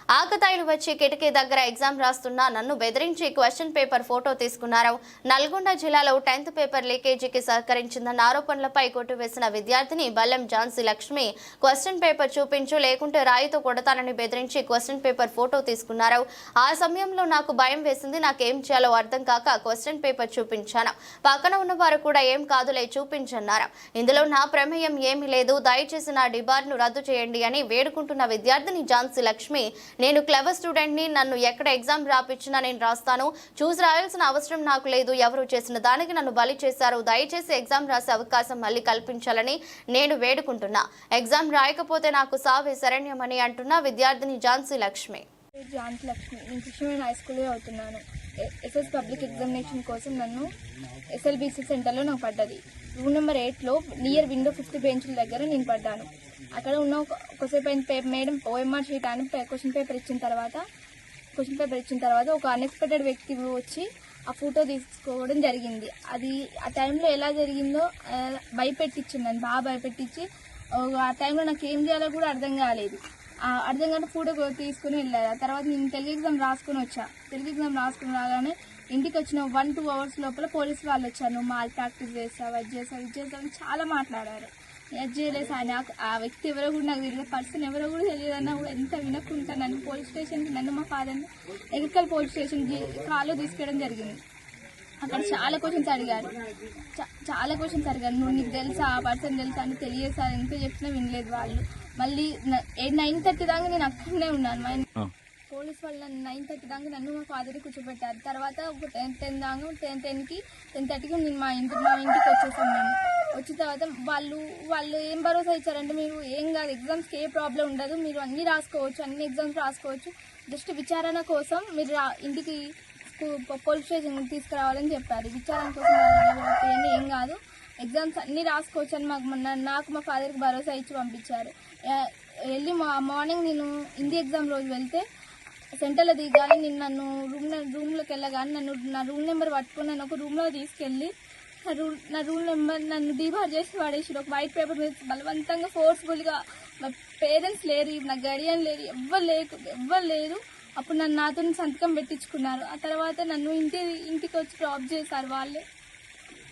ఆకతాయిలు వచ్చి కిటికీ దగ్గర ఎగ్జామ్ రాస్తున్నా నన్ను బెదిరించి క్వశ్చన్ పేపర్ ఫోటో తీసుకున్నారు. నల్గొండ జిల్లాలో 10th పేపర్ లీకేజీకి సహకరించిందన్న ఆరోపణలపై కొట్టివేసిన విద్యార్థిని బల్లెం ఝాన్సీ లక్ష్మి క్వశ్చన్ పేపర్ చూపించు లేకుంటే రాయితో కొడతానని బెదిరించి క్వశ్చన్ పేపర్ ఫోటో తీసుకున్నారు. ఆ సమయంలో నాకు భయం వేసింది. నాకేం చేయాలో అర్థం కాక క్వశ్చన్ పేపర్ చూపించాను. పక్కన ఉన్నవారు కూడా ఏం కాదులే చూపించన్నారు. ఇందులో నా ప్రమేయం ఏమీ లేదు. దయచేసి నా డిబార్ను రద్దు చేయండి అని వేడుకుంటున్న విద్యార్థిని ఝాన్సీ లక్ష్మి, నేను క్లెవర్ స్టూడెంట్ ని, నన్ను ఎక్కడ ఎగ్జామ్ రాపిచ్చినా నేను రాస్తాను. చూసి రాయాల్సిన అవసరం నాకు లేదు. ఎవరు చేసిన దానికి నన్ను బలి చేశారు. దయచేసి ఎగ్జామ్ రాసే అవకాశం మళ్ళీ కల్పించాలని నేను వేడుకుంటున్నా. ఎగ్జామ్ రాయకపోతే నాకు సావే శరణ్యమని అంటున్న విద్యార్థిని ఝాన్సీ లక్ష్మి. నేను కృష్ణవేణి హై స్కూల్లో అవుతున్నాను. ఎస్ఎస్ పబ్లిక్ ఎగ్జామినేషన్ కోసం నన్ను ఎస్ఎల్బిసి సెంటర్లో నాకు పడ్డది. రూమ్ నెంబర్ 8లో నియర్ విండో 5th బెంచ్ల దగ్గర నేను పడ్డాను. అక్కడ ఉన్న ఒకసేపు అయిన మేడం ఓఎంఆర్ షీట్ అని క్వశ్చన్ పేపర్ ఇచ్చిన తర్వాత ఒక అన్ఎక్స్పెక్టెడ్ వ్యక్తి వచ్చి ఆ ఫోటో తీసుకోవడం జరిగింది. అది ఆ టైంలో ఎలా జరిగిందో భయపెట్టించింది, నన్ను బాగా భయపెట్టించి ఆ టైంలో నాకు ఏం చేయాలో కూడా అర్థం కాలేదు. అర్థం కాని ఫోటో తీసుకుని వెళ్ళారు. ఆ తర్వాత నేను తెలుగు ఎగ్జామ్ రాసుకుని రాగానే ఇంటికి వచ్చిన 1-2 అవర్స్ లోపల పోలీసు వాళ్ళు వచ్చారు. నువ్వు మాల్ ప్రాక్టీస్ చేస్తావు, అది చేస్తావు చాలా మాట్లాడారు. అది చేయలేదు ఆయన. ఆ వ్యక్తి ఎవరో కూడా నాకు తెలియదు, పర్సన్ ఎవరో కూడా తెలియదన్నా కూడా ఎంత వినకుండా నన్ను పోలీస్ స్టేషన్కి, నన్ను మా ఫాదర్ని ఎగ్రికల్ పోలీస్ స్టేషన్కి కాల్లో తీసుకెళ్ళడం జరిగింది. అక్కడ చాలా క్వశ్చన్స్ అడిగారు. నువ్వు నీకు తెలుసా, ఆ పర్సన్ తెలుసా అని తెలియదు సార్, ఎంత చెప్పినా వినలేదు వాళ్ళు. మళ్ళీ 9:30 దాకా నేను అక్కడనే ఉన్నాను. పోలీస్ వాళ్ళు 9:30 దాకా నన్ను మా ఫాదర్ని కూర్చోబెట్టారు. తర్వాత 10:30కి నేను మా ఇంటికి వచ్చేసాను. నేను వచ్చిన తర్వాత వాళ్ళు ఏం భరోసా ఇచ్చారంటే, మీరు ఏం కాదు, ఎగ్జామ్స్కి ఏ ప్రాబ్లం ఉండదు, మీరు అన్ని ఎగ్జామ్స్ రాసుకోవచ్చు, జస్ట్ విచారణ కోసం మీరు ఇంటికి పోలీస్ స్టేషన్ తీసుకురావాలని చెప్పారు. విచారణ కోసం ఏం కాదు, ఎగ్జామ్స్ అన్నీ రాసుకోవచ్చు అని నాకు మా ఫాదర్కి భరోసా ఇచ్చి పంపించారు. వెళ్ళి మార్నింగ్ నేను హిందీ ఎగ్జామ్ రోజు వెళ్తే సెంటర్లో దిగాలి. నేను రూమ్లోకి వెళ్ళగానే నా రూమ్ నెంబర్ పట్టుకుని నన్ను ఒక రూమ్లో తీసుకెళ్ళి నా రూమ్ నెంబర్ నన్ను డిబార్ చేసి పడేసి ఒక వైట్ పేపర్ మీద బలవంతంగా ఫోర్స్ఫుల్గా. మా పేరెంట్స్ లేరు, నా గడియన్ లేరు, ఎవ్వరు లేరు. అప్పుడు నాతో సంతకం పెట్టించుకున్నారు. ఆ తర్వాత నన్ను ఇంటికి వచ్చి డ్రాప్ చేశారు వాళ్ళే.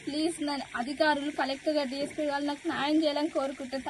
ప్లీజ్ నా అధికారులు, కలెక్టర్ గారు, డిఎస్పీ వాళ్ళు నాకు న్యాయం చేయాలని కోరుకుంటాను.